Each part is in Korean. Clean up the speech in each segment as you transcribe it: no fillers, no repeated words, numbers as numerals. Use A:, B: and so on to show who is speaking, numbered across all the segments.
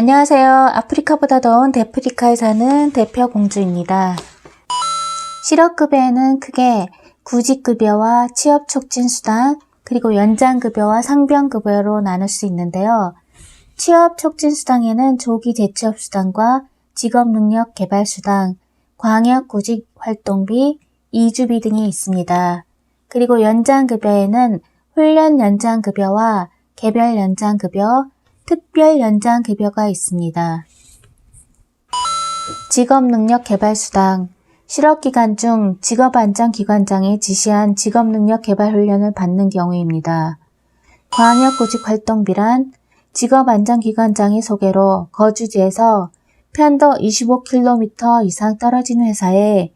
A: 안녕하세요. 아프리카보다 더운 데프리카에 사는 대표공주입니다. 실업급여에는 크게 구직급여와 취업촉진수당, 그리고 연장급여와 상병급여로 나눌 수 있는데요. 취업촉진수당에는 조기재취업수당과 직업능력개발수당, 광역구직활동비, 이주비 등이 있습니다. 그리고 연장급여에는 훈련연장급여와 개별연장급여, 특별연장급여가 있습니다. 직업능력개발수당, 실업기간 중 직업안전기관장이 지시한 직업능력개발훈련을 받는 경우입니다. 광역구직활동비란 직업안전기관장의 소개로 거주지에서 편도 25km 이상 떨어진 회사에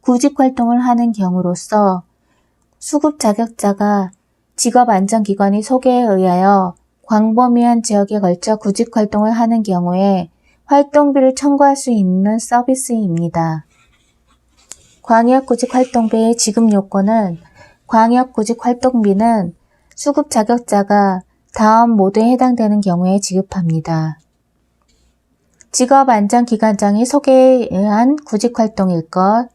A: 구직활동을 하는 경우로서 수급 자격자가 직업안전기관의 소개에 의하여 광범위한 지역에 걸쳐 구직활동을 하는 경우에 활동비를 청구할 수 있는 서비스입니다. 광역구직활동비의 지급 요건은 광역구직활동비는 수급 자격자가 다음 모두에 해당되는 경우에 지급합니다. 직업안전기관장의 소개에 의한 구직활동일 것,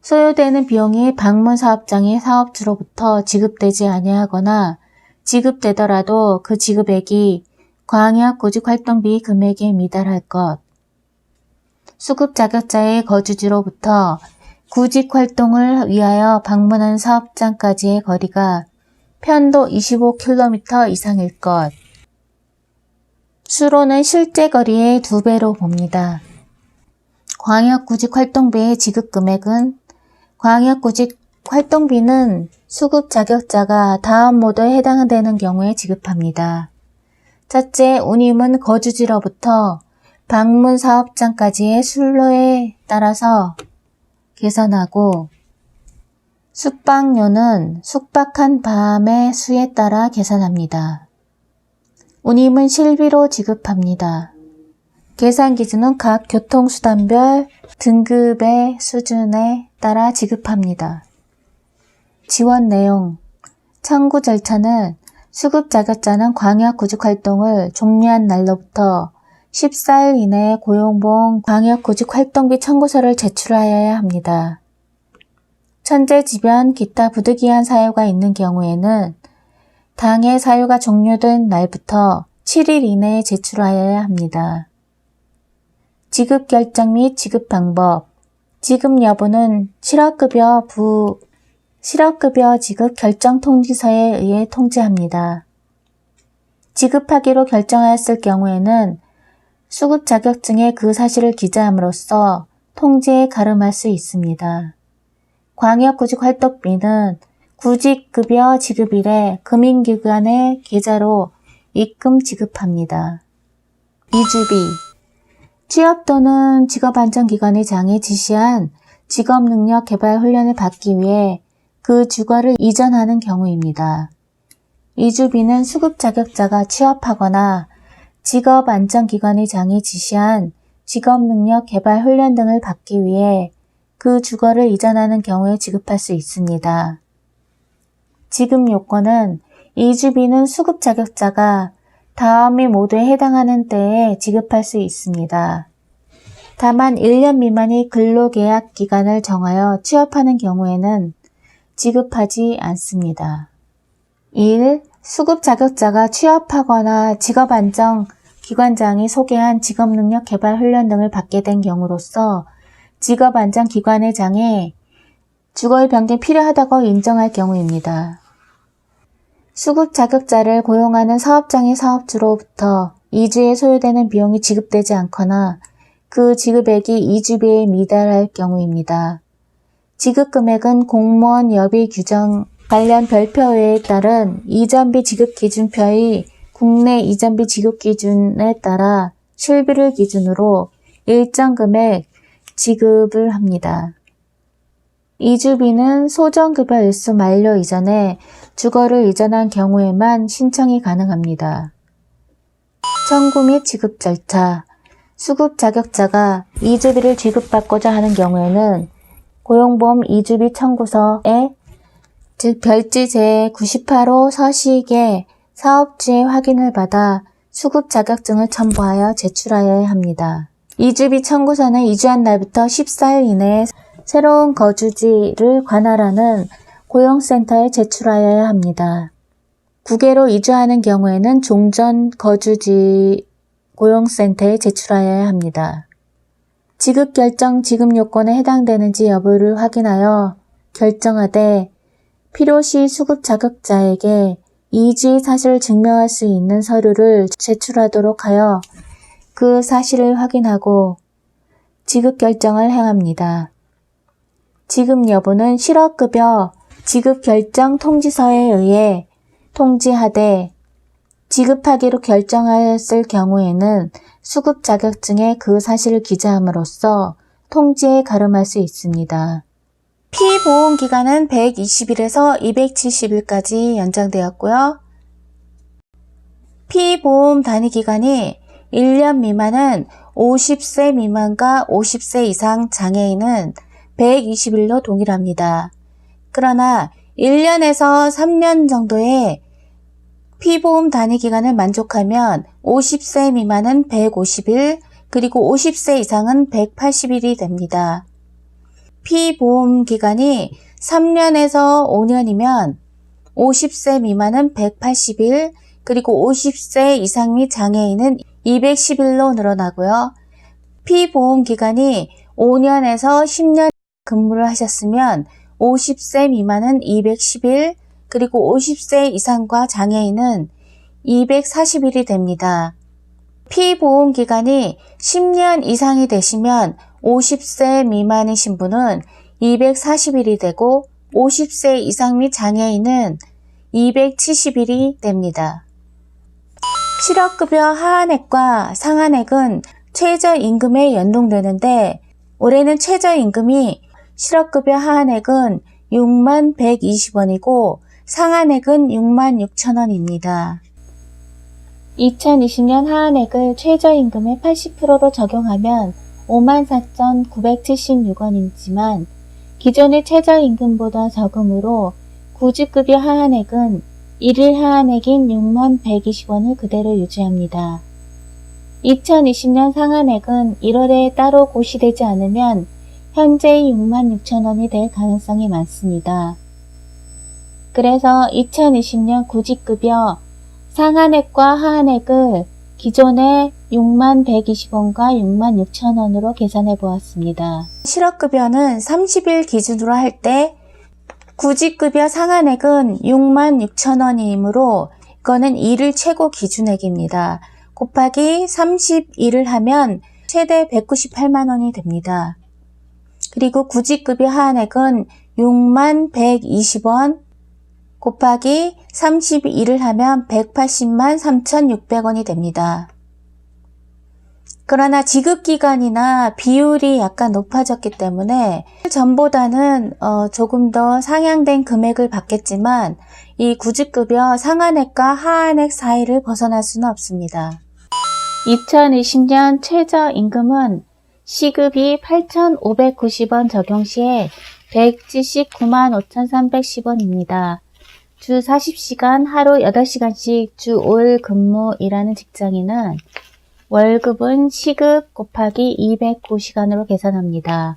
A: 소요되는 비용이 방문사업장의 사업주로부터 지급되지 아니하거나 지급되더라도 그 지급액이 광역구직활동비 금액에 미달할 것, 수급 자격자의 거주지로부터 구직활동을 위하여 방문한 사업장까지의 거리가 편도 25km 이상일 것, 수로는 실제 거리의 2배로 봅니다. 광역구직활동비의 지급금액은 광역구직활동비는 수급 자격자가 다음 모두에 해당되는 경우에 지급합니다. 첫째, 운임은 거주지로부터 방문 사업장까지의 순로에 따라서 계산하고, 숙박료는 숙박한 밤의 수에 따라 계산합니다. 운임은 실비로 지급합니다. 계산 기준은 각 교통수단별 등급의 수준에 따라 지급합니다. 지원 내용, 청구 절차는 수급 자격자는 광역구직활동을 종료한 날로부터 14일 이내에 고용보험 광역구직활동비 청구서를 제출하여야 합니다. 천재지변, 기타 부득이한 사유가 있는 경우에는 당해 사유가 종료된 날부터 7일 이내에 제출하여야 합니다. 지급 결정 및 지급 방법, 지급 여부는 실업급여 지급 결정 통지서에 의해 통지합니다. 지급하기로 결정하였을 경우에는 수급 자격증에 그 사실을 기재함으로써 통지에 가름할 수 있습니다. 광역구직활동비는 구직급여 지급일에 금융기관의 계좌로 입금 지급합니다. 이주비, 취업 또는 직업안전기관의 장에 지시한 직업능력개발훈련을 받기 위해 그 주거를 이전하는 경우입니다. 이주비는 수급 자격자가 취업하거나 직업안전기관의 장이 지시한 직업능력개발훈련 등을 받기 위해 그 주거를 이전하는 경우에 지급할 수 있습니다. 지급 요건은 이주비는 수급 자격자가 다음이 모두에 해당하는 때에 지급할 수 있습니다. 다만 1년 미만의 근로계약 기간을 정하여 취업하는 경우에는 지급하지 않습니다. 1. 수급 자격자가 취업하거나 직업안전기관장이 소개한 직업능력개발훈련 등을 받게 된 경우로서 직업안전기관의 장에 주거의 변경이 필요하다고 인정할 경우입니다. 수급 자격자를 고용하는 사업장의 사업주로부터 이주에 소요되는 비용이 지급되지 않거나 그 지급액이 이주비에 미달할 경우입니다. 지급금액은 공무원 여비 규정 관련 별표에 따른 이전비 지급기준표의 국내 이전비 지급기준에 따라 실비를 기준으로 일정 금액 지급을 합니다. 이주비는 소정급여 일수 만료 이전에 주거를 이전한 경우에만 신청이 가능합니다. 청구 및 지급 절차, 수급 자격자가 이주비를 지급받고자 하는 경우에는 고용보험 이주비 청구서에 즉 별지 제98호 서식의 사업주의 확인을 받아 수급 자격증을 첨부하여 제출하여야 합니다. 이주비 청구서는 이주한 날부터 14일 이내에 새로운 거주지를 관할하는 고용센터에 제출하여야 합니다. 국외로 이주하는 경우에는 종전 거주지 고용센터에 제출하여야 합니다. 지급 결정 지급 요건에 해당되는지 여부를 확인하여 결정하되 필요시 수급 자격자에게 이주의 사실을 증명할 수 있는 서류를 제출하도록 하여 그 사실을 확인하고 지급 결정을 행합니다. 지급 여부는 실업급여 지급 결정 통지서에 의해 통지하되 지급하기로 결정하였을 경우에는 수급 자격증에 그 사실을 기재함으로써 통지에 가름할 수 있습니다. 피보험 기간은 120일에서 270일까지 연장되었고요. 피보험 단위 기간이 1년 미만은 50세 미만과 50세 이상 장애인은 120일로 동일합니다. 그러나 1년에서 3년 정도의 피보험 단위 기간을 만족하면 50세 미만은 150일, 그리고 50세 이상은 180일이 됩니다. 피보험 기간이 3년에서 5년이면 50세 미만은 180일, 그리고 50세 이상 및 장애인은 210일로 늘어나고요. 피보험 기간이 5년에서 10년 근무를 하셨으면 50세 미만은 210일, 그리고 50세 이상과 장애인은 240일이 됩니다. 피보험 기간이 10년 이상이 되시면 50세 미만이신 분은 240일이 되고 50세 이상 및 장애인은 270일이 됩니다. 실업급여 하한액과 상한액은 최저임금에 연동되는데 올해는 최저임금이 실업급여 하한액은 6만 120원이고 상한액은 6만 6천원입니다. 2020년 하한액을 최저임금의 80%로 적용하면 54,976원이지만 기존의 최저임금보다 적음으로 구직급여 하한액은 1일 하한액인 6만 120원을 그대로 유지합니다. 2020년 상한액은 1월에 따로 고시되지 않으면 현재의 6만 6천원이 될 가능성이 많습니다. 그래서 2020년 구직급여 상한액과 하한액을 기존의 6만 120원과 6만 6천원으로 계산해 보았습니다. 실업급여는 30일 기준으로 할 때 구직급여 상한액은 6만 6천원이므로 이거는 1일 최고 기준액입니다. 곱하기 30일을 하면 최대 198만원이 됩니다. 그리고 구직급여 하한액은 6만 120원 곱하기 32일을 하면 180만 3,600원이 됩니다. 그러나 지급기간이나 비율이 약간 높아졌기 때문에 전보다는 조금 더 상향된 금액을 받겠지만 이 구직급여 상한액과 하한액 사이를 벗어날 수는 없습니다. 2020년 최저임금은 시급이 8,590원 적용 시에 179만 5,310원입니다. 주 40시간 하루 8시간씩 주 5일 근무일하는 직장인은 월급은 시급 곱하기 209시간으로 계산합니다.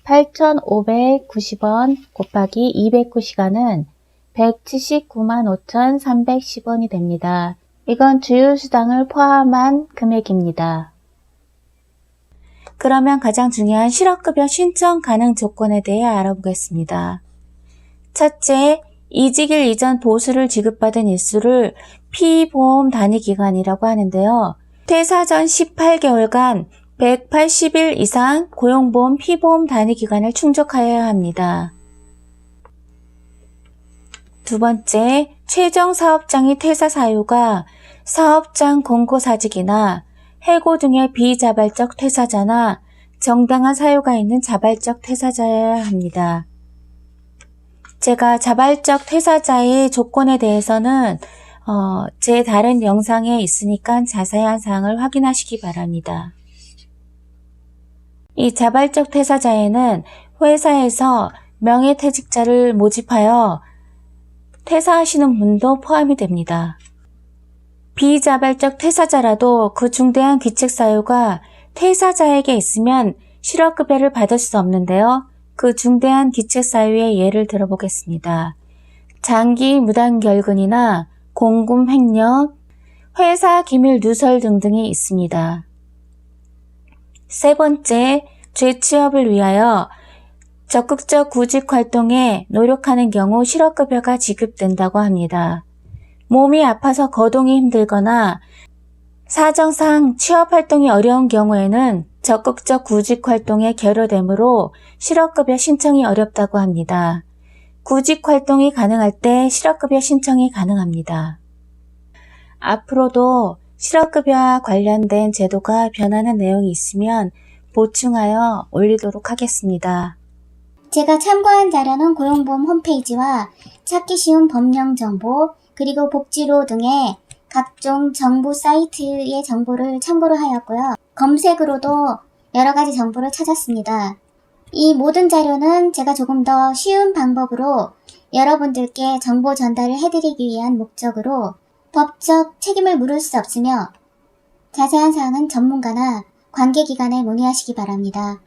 A: 8,590원 곱하기 209시간은 179만 5,310원이 됩니다. 이건 주휴수당을 포함한 금액입니다. 그러면 가장 중요한 실업급여 신청 가능 조건에 대해 알아보겠습니다. 첫째, 이직일 이전 보수를 지급받은 일수를 피보험 단위 기간이라고 하는데요. 퇴사 전 18개월간 180일 이상 고용보험 피보험 단위 기간을 충족하여야 합니다. 두 번째, 최종 사업장의 퇴사 사유가 사업장 공고사직이나 해고 등의 비자발적 퇴사자나 정당한 사유가 있는 자발적 퇴사자여야 합니다. 제가 자발적 퇴사자의 조건에 대해서는 제 다른 영상에 있으니까 자세한 사항을 확인하시기 바랍니다. 이 자발적 퇴사자에는 회사에서 명예퇴직자를 모집하여 퇴사하시는 분도 포함이 됩니다. 비자발적 퇴사자라도 그 중대한 귀책 사유가 퇴사자에게 있으면 실업급여를 받을 수 없는데요. 그 중대한 귀책 사유의 예를 들어보겠습니다. 장기 무단결근이나 공금 횡령, 회사 기밀 누설 등등이 있습니다. 세 번째, 재취업을 위하여 적극적 구직 활동에 노력하는 경우 실업급여가 지급된다고 합니다. 몸이 아파서 거동이 힘들거나 사정상 취업 활동이 어려운 경우에는 적극적 구직 활동에 결여되므로 실업급여 신청이 어렵다고 합니다. 구직 활동이 가능할 때 실업급여 신청이 가능합니다. 앞으로도 실업급여와 관련된 제도가 변하는 내용이 있으면 보충하여 올리도록 하겠습니다.
B: 제가 참고한 자료는 고용보험 홈페이지와 찾기 쉬운 법령 정보, 그리고 복지로 등의 각종 정부 사이트의 정보를 참고로 하였고요. 검색으로도 여러 가지 정보를 찾았습니다. 이 모든 자료는 제가 조금 더 쉬운 방법으로 여러분들께 정보 전달을 해드리기 위한 목적으로 법적 책임을 물을 수 없으며 자세한 사항은 전문가나 관계기관에 문의하시기 바랍니다.